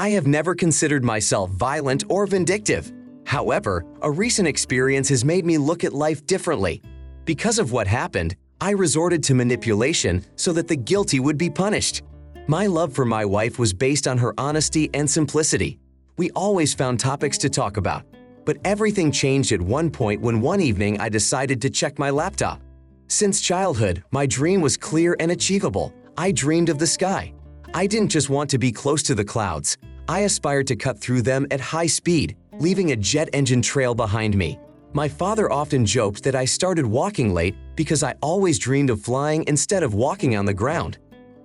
I have never considered myself violent or vindictive. However, a recent experience has made me look at life differently. Because of what happened, I resorted to manipulation so that the guilty would be punished. My love for my wife was based on her honesty and simplicity. We always found topics to talk about. But everything changed at one point when one evening I decided to check my laptop. Since childhood, my dream was clear and achievable. I dreamed of the sky. I didn't just want to be close to the clouds. I aspired to cut through them at high speed, leaving a jet engine trail behind me. My father often joked that I started walking late because I always dreamed of flying instead of walking on the ground.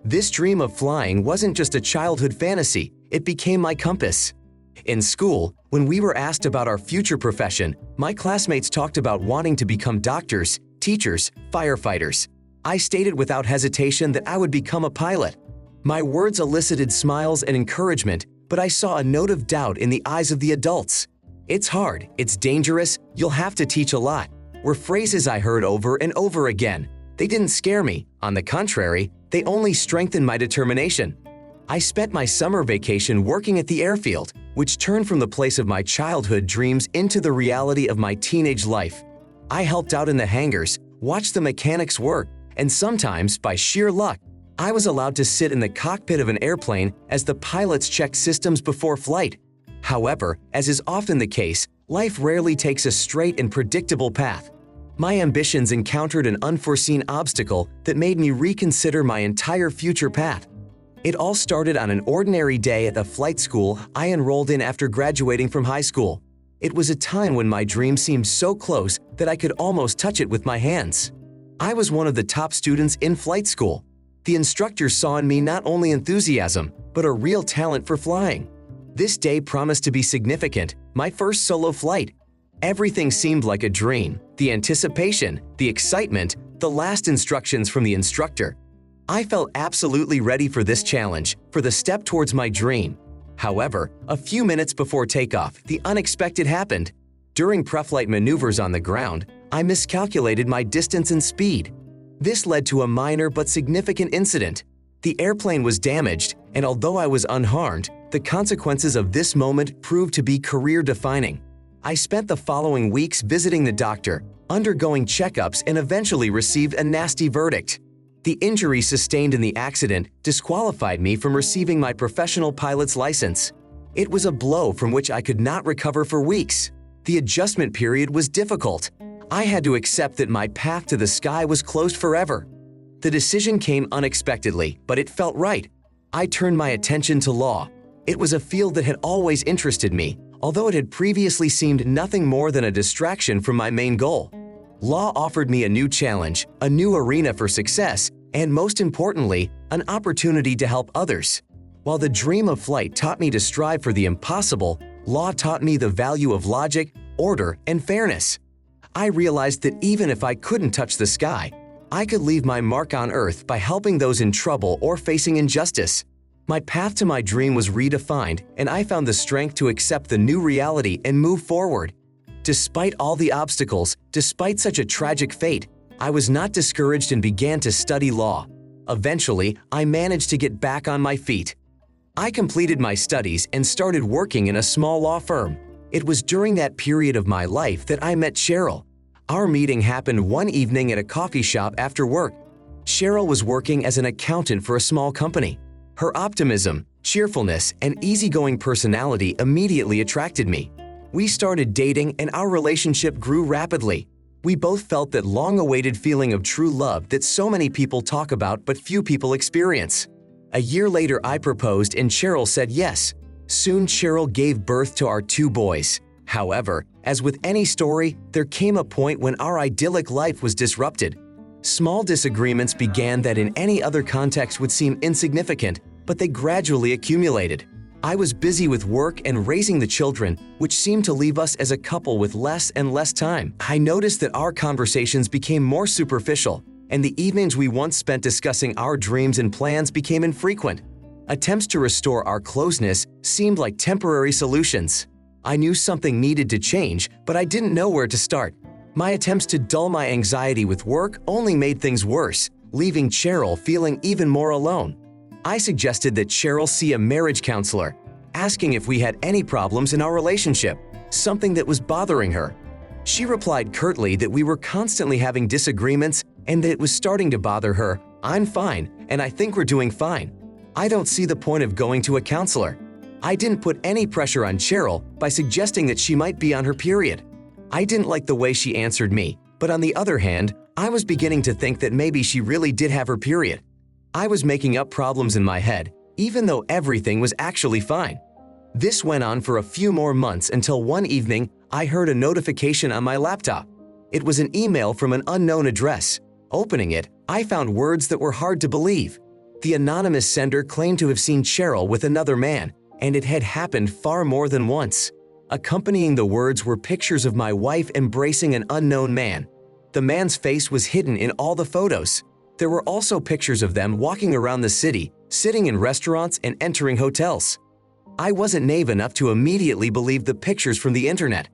This dream of flying wasn't just a childhood fantasy, it became my compass. In school, when we were asked about our future profession, my classmates talked about wanting to become doctors, teachers, firefighters. I stated without hesitation that I would become a pilot. My words elicited smiles and encouragement, but I saw a note of doubt in the eyes of the adults. "It's hard, it's dangerous, you'll have to teach a lot," were phrases I heard over and over again. They didn't scare me. On the contrary, they only strengthened my determination. I spent my summer vacation working at the airfield, which turned from the place of my childhood dreams into the reality of my teenage life. I helped out in the hangars, watched the mechanics work, and sometimes, by sheer luck, I was allowed to sit in the cockpit of an airplane as the pilots checked systems before flight. However, as is often the case, life rarely takes a straight and predictable path. My ambitions encountered an unforeseen obstacle that made me reconsider my entire future path. It all started on an ordinary day at the flight school I enrolled in after graduating from high school. It was a time when my dream seemed so close that I could almost touch it with my hands. I was one of the top students in flight school. The instructor saw in me not only enthusiasm, but a real talent for flying. This day promised to be significant, my first solo flight. Everything seemed like a dream. The anticipation, the excitement, the last instructions from the instructor. I felt absolutely ready for this challenge, for the step towards my dream. However, a few minutes before takeoff, the unexpected happened. During pre-flight maneuvers on the ground, I miscalculated my distance and speed. This led to a minor but significant incident. The airplane was damaged, and although I was unharmed, the consequences of this moment proved to be career-defining. I spent the following weeks visiting the doctor, undergoing checkups, and eventually received a nasty verdict. The injury sustained in the accident disqualified me from receiving my professional pilot's license. It was a blow from which I could not recover for weeks. The adjustment period was difficult. I had to accept that my path to the sky was closed forever. The decision came unexpectedly, but it felt right. I turned my attention to law. It was a field that had always interested me, although it had previously seemed nothing more than a distraction from my main goal. Law offered me a new challenge, a new arena for success, and most importantly, an opportunity to help others. While the dream of flight taught me to strive for the impossible, law taught me the value of logic, order, and fairness. I realized that even if I couldn't touch the sky, I could leave my mark on earth by helping those in trouble or facing injustice. My path to my dream was redefined, and I found the strength to accept the new reality and move forward. Despite all the obstacles, despite such a tragic fate, I was not discouraged and began to study law. Eventually, I managed to get back on my feet. I completed my studies and started working in a small law firm. It was during that period of my life that I met Cheryl. Our meeting happened one evening at a coffee shop after work. Cheryl was working as an accountant for a small company. Her optimism, cheerfulness, and easygoing personality immediately attracted me. We started dating and our relationship grew rapidly. We both felt that long-awaited feeling of true love that so many people talk about but few people experience. A year later, I proposed and Cheryl said yes. Soon, Cheryl gave birth to our 2 boys. However, as with any story, there came a point when our idyllic life was disrupted. Small disagreements began that in any other context would seem insignificant, but they gradually accumulated. I was busy with work and raising the children, which seemed to leave us as a couple with less and less time. I noticed that our conversations became more superficial, and the evenings we once spent discussing our dreams and plans became infrequent. Attempts to restore our closeness seemed like temporary solutions. I knew something needed to change, but I didn't know where to start. My attempts to dull my anxiety with work only made things worse, leaving Cheryl feeling even more alone. I suggested that Cheryl see a marriage counselor. asking if we had any problems in our relationship, something that was bothering her. She replied curtly that we were constantly having disagreements and that it was starting to bother her. "I'm fine, and I think we're doing fine. I don't see the point of going to a counselor." I didn't put any pressure on Cheryl by suggesting that she might be on her period. I didn't like the way she answered me, but on the other hand, I was beginning to think that maybe she really did have her period. I was making up problems in my head, even though everything was actually fine. This went on for a few more months until one evening I heard a notification on my laptop. It was an email from an unknown address. Opening it, I found words that were hard to believe. The anonymous sender claimed to have seen Cheryl with another man, and it had happened far more than once. Accompanying the words were pictures of my wife embracing an unknown man. The man's face was hidden in all the photos. There were also pictures of them walking around the city, sitting in restaurants and entering hotels. I wasn't naive enough to immediately believe the pictures from the internet.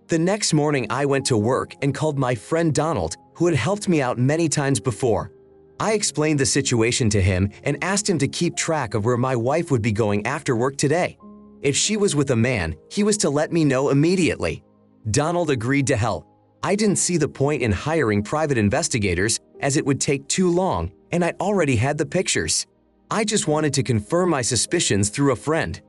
The next morning I went to work and called my friend Donald, who had helped me out many times before. I explained the situation to him and asked him to keep track of where my wife would be going after work today. If she was with a man, he was to let me know immediately. Donald agreed to help. I didn't see the point in hiring private investigators, as it would take too long, and I'd already had the pictures. I just wanted to confirm my suspicions through a friend.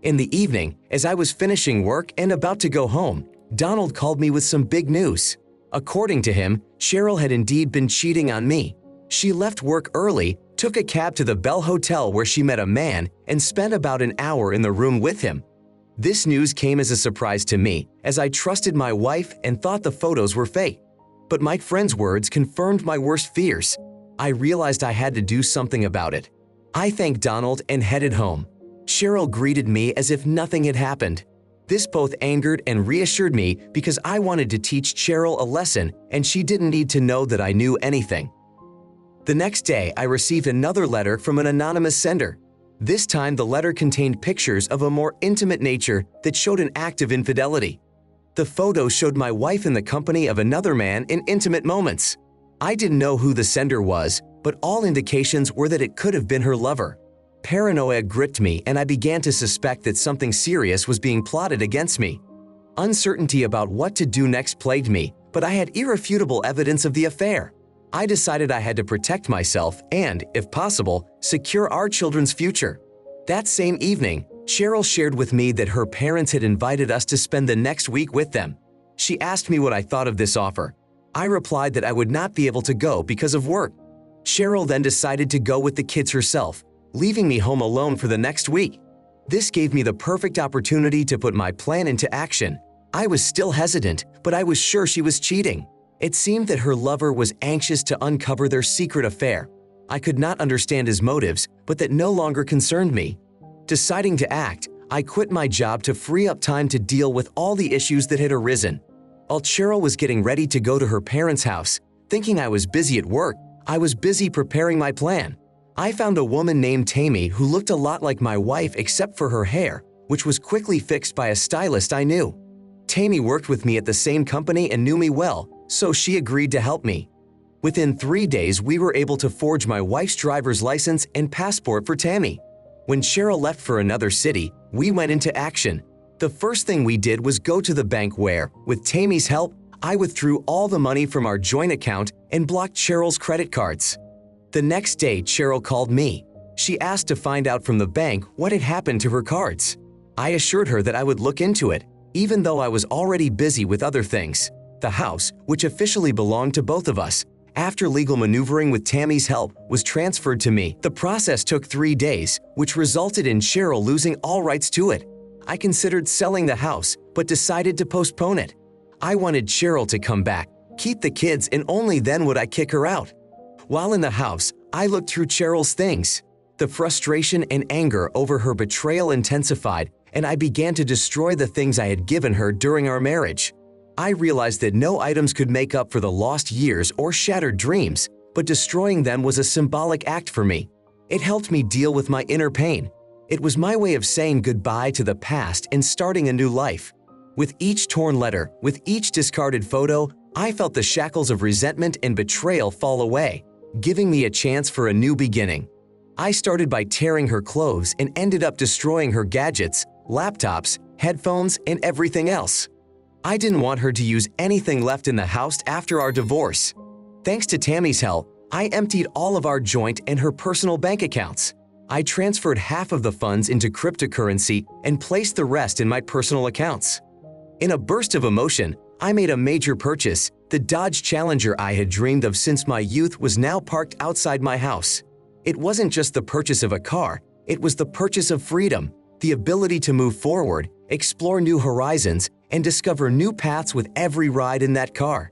In the evening, as I was finishing work and about to go home, Donald called me with some big news. According to him, Cheryl had indeed been cheating on me. She left work early, took a cab to the Bell Hotel where she met a man, and spent about an hour in the room with him. This news came as a surprise to me, as I trusted my wife and thought the photos were fake. But my friend's words confirmed my worst fears. I realized I had to do something about it. I thanked Donald and headed home. Cheryl greeted me as if nothing had happened. This both angered and reassured me because I wanted to teach Cheryl a lesson and she didn't need to know that I knew anything. The next day, I received another letter from an anonymous sender. This time, the letter contained pictures of a more intimate nature that showed an act of infidelity. The photo showed my wife in the company of another man in intimate moments. I didn't know who the sender was, but all indications were that it could have been her lover. Paranoia gripped me and I began to suspect that something serious was being plotted against me. Uncertainty about what to do next plagued me, but I had irrefutable evidence of the affair. I decided I had to protect myself and, if possible, secure our children's future. That same evening, Cheryl shared with me that her parents had invited us to spend the next week with them. She asked me what I thought of this offer. I replied that I would not be able to go because of work. Cheryl then decided to go with the kids herself, leaving me home alone for the next week. This gave me the perfect opportunity to put my plan into action. I was still hesitant, but I was sure she was cheating. It seemed that her lover was anxious to uncover their secret affair. I could not understand his motives, but that no longer concerned me. Deciding to act, I quit my job to free up time to deal with all the issues that had arisen. While Cheryl was getting ready to go to her parents' house, thinking I was busy at work, I was busy preparing my plan. I found a woman named Tammy who looked a lot like my wife except for her hair, which was quickly fixed by a stylist I knew. Tammy worked with me at the same company and knew me well, so she agreed to help me. Within 3 days, we were able to forge my wife's driver's license and passport for Tammy. When Cheryl left for another city, we went into action. The first thing we did was go to the bank where, with Tammy's help, I withdrew all the money from our joint account and blocked Cheryl's credit cards. The next day, Cheryl called me. She asked to find out from the bank what had happened to her cards. I assured her that I would look into it, even though I was already busy with other things. The house, which officially belonged to both of us, after legal maneuvering with Tammy's help, was transferred to me. The process took 3 days, which resulted in Cheryl losing all rights to it. I considered selling the house, but decided to postpone it. I wanted Cheryl to come back, keep the kids, and only then would I kick her out. While in the house, I looked through Cheryl's things. The frustration and anger over her betrayal intensified, and I began to destroy the things I had given her during our marriage. I realized that no items could make up for the lost years or shattered dreams, but destroying them was a symbolic act for me. It helped me deal with my inner pain. It was my way of saying goodbye to the past and starting a new life. With each torn letter, with each discarded photo, I felt the shackles of resentment and betrayal fall away, giving me a chance for a new beginning. I started by tearing her clothes and ended up destroying her gadgets, laptops, headphones, and everything else. I didn't want her to use anything left in the house after our divorce. Thanks to Tammy's help, I emptied all of our joint and her personal bank accounts. I transferred half of the funds into cryptocurrency and placed the rest in my personal accounts. In a burst of emotion, I made a major purchase. The Dodge Challenger I had dreamed of since my youth was now parked outside my house. It wasn't just the purchase of a car, it was the purchase of freedom, the ability to move forward, explore new horizons, and discover new paths with every ride in that car.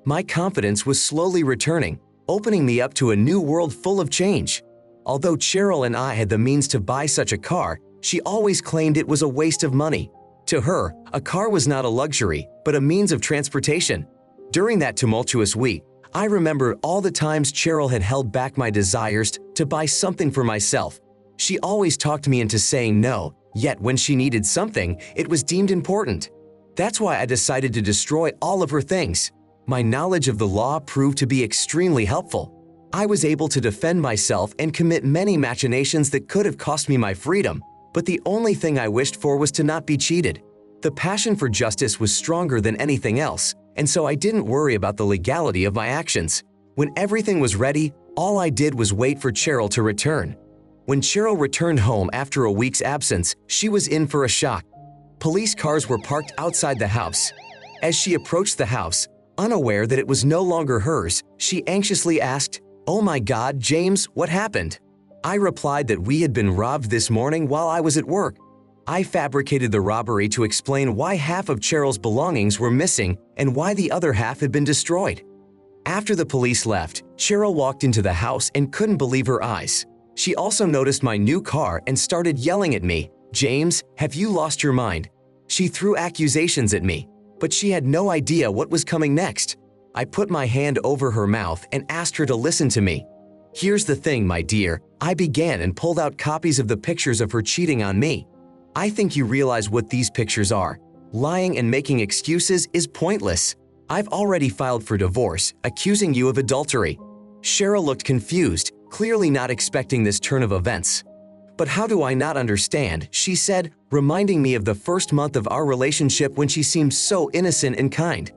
My confidence was slowly returning, opening me up to a new world full of change. Although Cheryl and I had the means to buy such a car, she always claimed it was a waste of money. To her, a car was not a luxury, but a means of transportation. During that tumultuous week, I remembered all the times Cheryl had held back my desires to buy something for myself. She always talked me into saying no, yet when she needed something, it was deemed important. That's why I decided to destroy all of her things. My knowledge of the law proved to be extremely helpful. I was able to defend myself and commit many machinations that could have cost me my freedom, but the only thing I wished for was to not be cheated. The passion for justice was stronger than anything else, and so I didn't worry about the legality of my actions. When everything was ready, all I did was wait for Cheryl to return. When Cheryl returned home after a week's absence, she was in for a shock. Police cars were parked outside the house. As she approached the house, unaware that it was no longer hers, she anxiously asked, "Oh my God, James, what happened?" I replied that we had been robbed this morning while I was at work. I fabricated the robbery to explain why half of Cheryl's belongings were missing and why the other half had been destroyed. After the police left, Cheryl walked into the house and couldn't believe her eyes. She also noticed my new car and started yelling at me, "James, have you lost your mind?" She threw accusations at me, but she had no idea what was coming next. I put my hand over her mouth and asked her to listen to me. "Here's the thing, my dear," I began and pulled out copies of the pictures of her cheating on me. "I think you realize what these pictures are. Lying and making excuses is pointless. I've already filed for divorce, accusing you of adultery." Cheryl looked confused, clearly not expecting this turn of events. "But how do I not understand?" she said, reminding me of the first month of our relationship when she seemed so innocent and kind.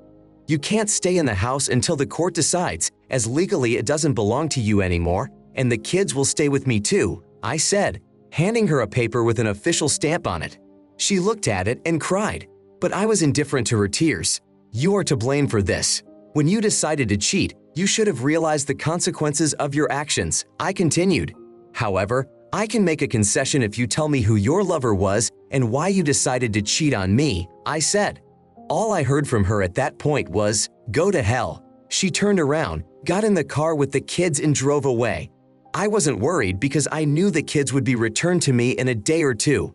"You can't stay in the house until the court decides, as legally it doesn't belong to you anymore, and the kids will stay with me too," I said, handing her a paper with an official stamp on it. She looked at it and cried, but I was indifferent to her tears. "You are to blame for this. When you decided to cheat, you should have realized the consequences of your actions," I continued. "However, I can make a concession if you tell me who your lover was and why you decided to cheat on me," I said. All I heard from her at that point was, "Go to hell." She turned around, got in the car with the kids and drove away. I wasn't worried because I knew the kids would be returned to me in a day or two.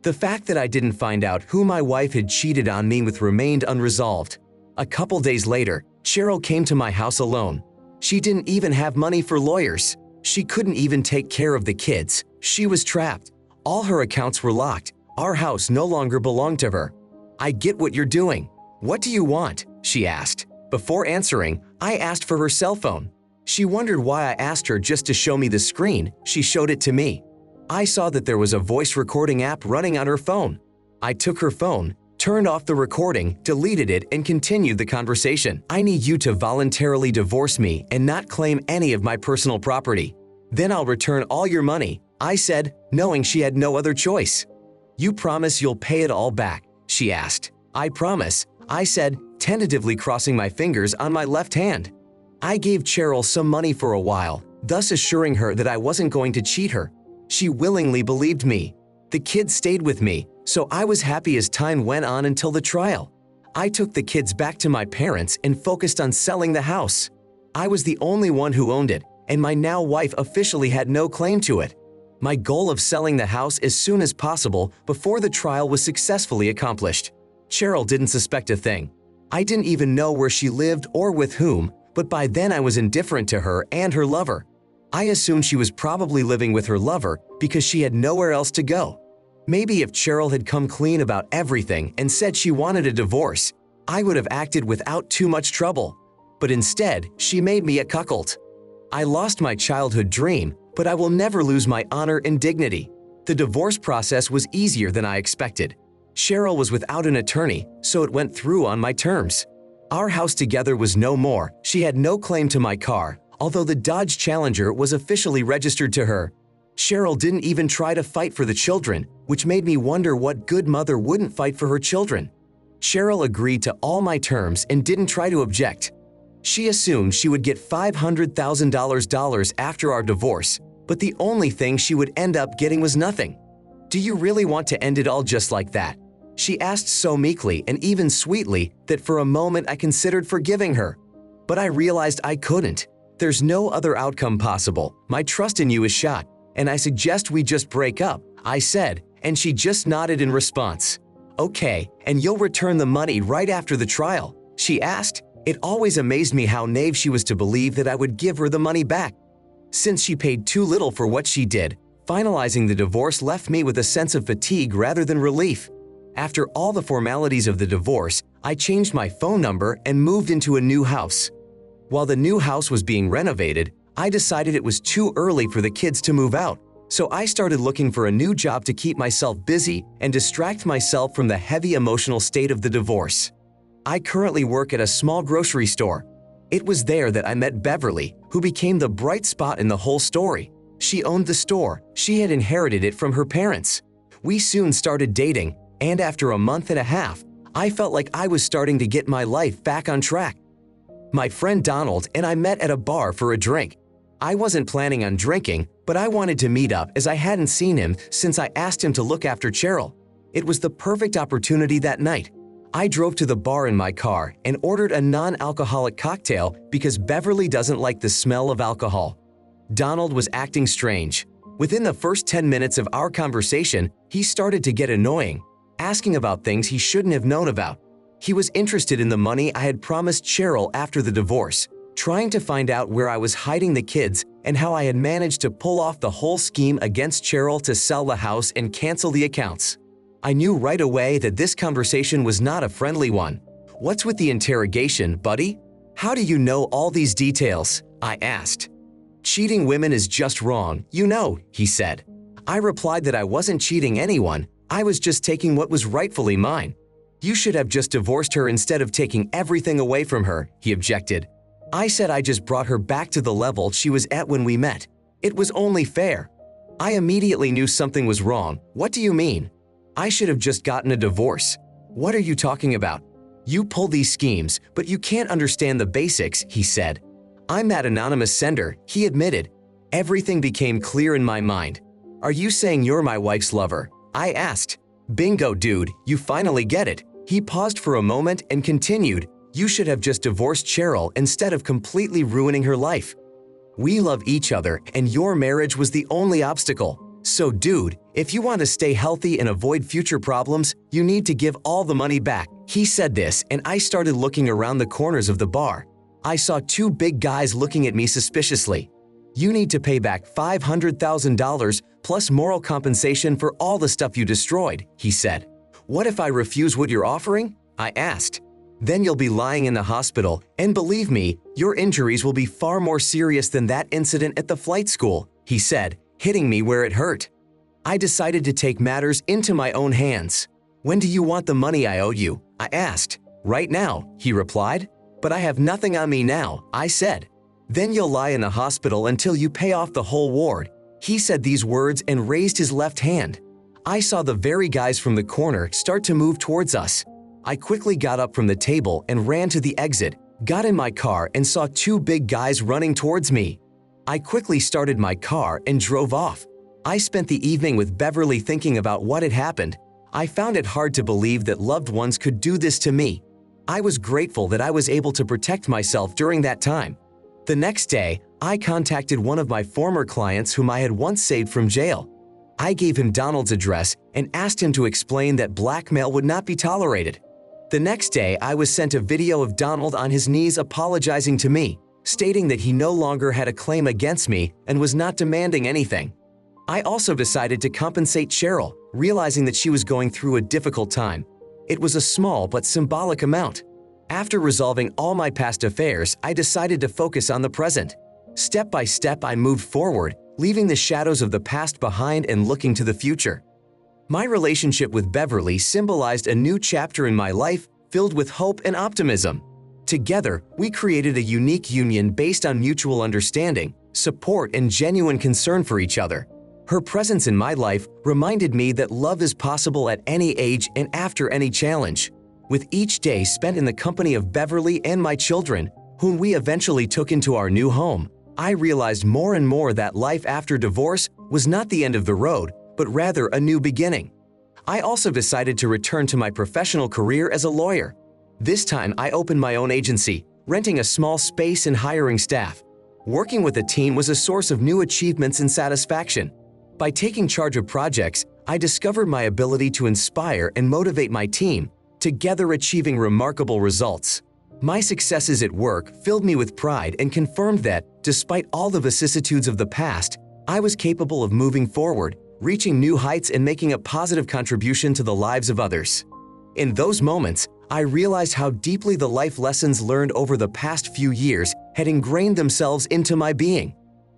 The fact that I didn't find out who my wife had cheated on me with remained unresolved. A couple days later, Cheryl came to my house alone. She didn't even have money for lawyers. She couldn't even take care of the kids. She was trapped. All her accounts were locked. Our house no longer belonged to her. "I get what you're doing. What do you want?" she asked. Before answering, I asked for her cell phone. She wondered why I asked her just to show me the screen. She showed it to me. I saw that there was a voice recording app running on her phone. I took her phone, turned off the recording, deleted it, and continued the conversation. "I need you to voluntarily divorce me and not claim any of my personal property. Then I'll return all your money," I said, knowing she had no other choice. "You promise you'll pay it all back?" she asked. "I promise," I said, tentatively crossing my fingers on my left hand. I gave Cheryl some money for a while, thus assuring her that I wasn't going to cheat her. She willingly believed me. The kids stayed with me, so I was happy as time went on until the trial. I took the kids back to my parents and focused on selling the house. I was the only one who owned it, and my now wife officially had no claim to it. My goal of selling the house as soon as possible before the trial was successfully accomplished. Cheryl didn't suspect a thing. I didn't even know where she lived or with whom, but by then I was indifferent to her and her lover. I assumed she was probably living with her lover because she had nowhere else to go. Maybe if Cheryl had come clean about everything and said she wanted a divorce, I would have acted without too much trouble. But instead, she made me a cuckold. I lost my childhood dream, but I will never lose my honor and dignity. The divorce process was easier than I expected. Cheryl was without an attorney, so it went through on my terms. Our house together was no more. She had no claim to my car, although the Dodge Challenger was officially registered to her. Cheryl didn't even try to fight for the children, which made me wonder what good mother wouldn't fight for her children. Cheryl agreed to all my terms and didn't try to object. She assumed she would get $500,000 after our divorce, but the only thing she would end up getting was nothing. "Do you really want to end it all just like that?" She asked so meekly and even sweetly that for a moment I considered forgiving her. But I realized I couldn't. "There's no other outcome possible. My trust in you is shot, and I suggest we just break up," I said, and she just nodded in response. "Okay, and you'll return the money right after the trial?" she asked. It always amazed me how naive she was to believe that I would give her the money back. Since she paid too little for what she did, finalizing the divorce left me with a sense of fatigue rather than relief. After all the formalities of the divorce, I changed my phone number and moved into a new house. While the new house was being renovated, I decided it was too early for the kids to move out, so I started looking for a new job to keep myself busy and distract myself from the heavy emotional state of the divorce. I currently work at a small grocery store. It was there that I met Beverly, who became the bright spot in the whole story. She owned the store. She had inherited it from her parents. We soon started dating, and after a month and a half, I felt like I was starting to get my life back on track. My friend Donald and I met at a bar for a drink. I wasn't planning on drinking, but I wanted to meet up as I hadn't seen him since I asked him to look after Cheryl. It was the perfect opportunity that night. I drove to the bar in my car and ordered a non-alcoholic cocktail because Beverly doesn't like the smell of alcohol. Donald was acting strange. Within the first 10 minutes of our conversation, he started to get annoying, asking about things he shouldn't have known about. He was interested in the money I had promised Cheryl after the divorce, trying to find out where I was hiding the kids and how I had managed to pull off the whole scheme against Cheryl to sell the house and cancel the accounts. I knew right away that this conversation was not a friendly one. "What's with the interrogation, buddy? How do you know all these details?" I asked. "Cheating women is just wrong, you know," he said. I replied that I wasn't cheating anyone, I was just taking what was rightfully mine. "You should have just divorced her instead of taking everything away from her," he objected. I said I just brought her back to the level she was at when we met. It was only fair. I immediately knew something was wrong. "What do you mean? I should have just gotten a divorce. What are you talking about? You pull these schemes, but you can't understand the basics," he said. "I'm that anonymous sender," he admitted. Everything became clear in my mind. "Are you saying you're my wife's lover?" I asked. "Bingo, dude, you finally get it." He paused for a moment and continued, "You should have just divorced Cheryl instead of completely ruining her life. We love each other and your marriage was the only obstacle. So dude, if you want to stay healthy and avoid future problems, you need to give all the money back." He said this and I started looking around the corners of the bar. I saw two big guys looking at me suspiciously. "You need to pay back $500,000 plus moral compensation for all the stuff you destroyed," he said. "What if I refuse what you're offering?" I asked. "Then you'll be lying in the hospital, and believe me, your injuries will be far more serious than that incident at the flight school," he said, hitting me where it hurt. I decided to take matters into my own hands. "When do you want the money I owe you?" I asked. "Right now," he replied. "But I have nothing on me now," I said. "Then you'll lie in the hospital until you pay off the whole ward." He said these words and raised his left hand. I saw the very guys from the corner start to move towards us. I quickly got up from the table and ran to the exit, got in my car and saw two big guys running towards me. I quickly started my car and drove off. I spent the evening with Beverly thinking about what had happened. I found it hard to believe that loved ones could do this to me. I was grateful that I was able to protect myself during that time. The next day, I contacted one of my former clients whom I had once saved from jail. I gave him Donald's address and asked him to explain that blackmail would not be tolerated. The next day, I was sent a video of Donald on his knees apologizing to me, stating that he no longer had a claim against me and was not demanding anything. I also decided to compensate Cheryl, realizing that she was going through a difficult time. It was a small but symbolic amount. After resolving all my past affairs, I decided to focus on the present. Step by step, I moved forward, leaving the shadows of the past behind and looking to the future. My relationship with Beverly symbolized a new chapter in my life filled with hope and optimism. Together, we created a unique union based on mutual understanding, support, and genuine concern for each other. Her presence in my life reminded me that love is possible at any age and after any challenge. With each day spent in the company of Beverly and my children, whom we eventually took into our new home, I realized more and more that life after divorce was not the end of the road, but rather a new beginning. I also decided to return to my professional career as a lawyer. This time, I opened my own agency, renting a small space and hiring staff. Working with a team was a source of new achievements and satisfaction. By taking charge of projects, I discovered my ability to inspire and motivate my team, together achieving remarkable results. My successes at work filled me with pride and confirmed that, despite all the vicissitudes of the past, I was capable of moving forward, reaching new heights and making a positive contribution to the lives of others. In those moments, I realized how deeply the life lessons learned over the past few years had ingrained themselves into my being.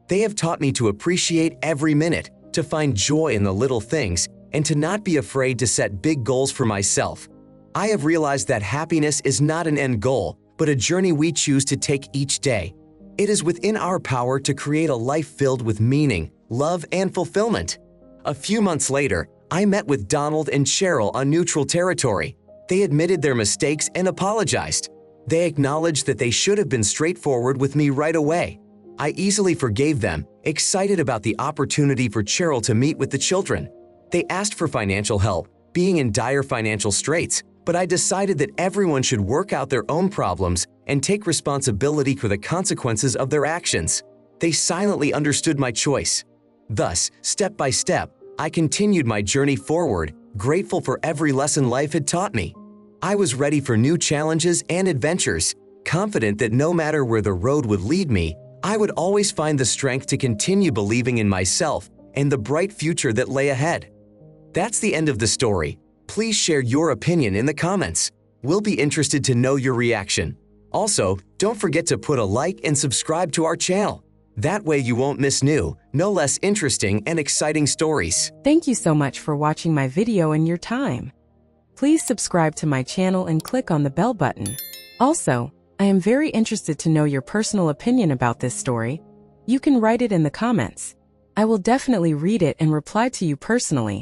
They have taught me to appreciate every minute, to find joy in the little things, and to not be afraid to set big goals for myself. I have realized that happiness is not an end goal, but a journey we choose to take each day. It is within our power to create a life filled with meaning, love, and fulfillment. A few months later, I met with Donald and Cheryl on neutral territory. They admitted their mistakes and apologized. They acknowledged that they should have been straightforward with me right away. I easily forgave them, excited about the opportunity for Cheryl to meet with the children. They asked for financial help, being in dire financial straits, but I decided that everyone should work out their own problems and take responsibility for the consequences of their actions. They silently understood my choice. Thus, step by step, I continued my journey forward, grateful for every lesson life had taught me. I was ready for new challenges and adventures, confident that no matter where the road would lead me, I would always find the strength to continue believing in myself and the bright future that lay ahead. That's the end of the story. Please share your opinion in the comments. We'll be interested to know your reaction. Also, don't forget to put a like and subscribe to our channel. That way you won't miss new, no less interesting and exciting stories. Thank you so much for watching my video and your time. Please subscribe to my channel and click on the bell button. Also, I am very interested to know your personal opinion about this story. You can write it in the comments. I will definitely read it and reply to you personally.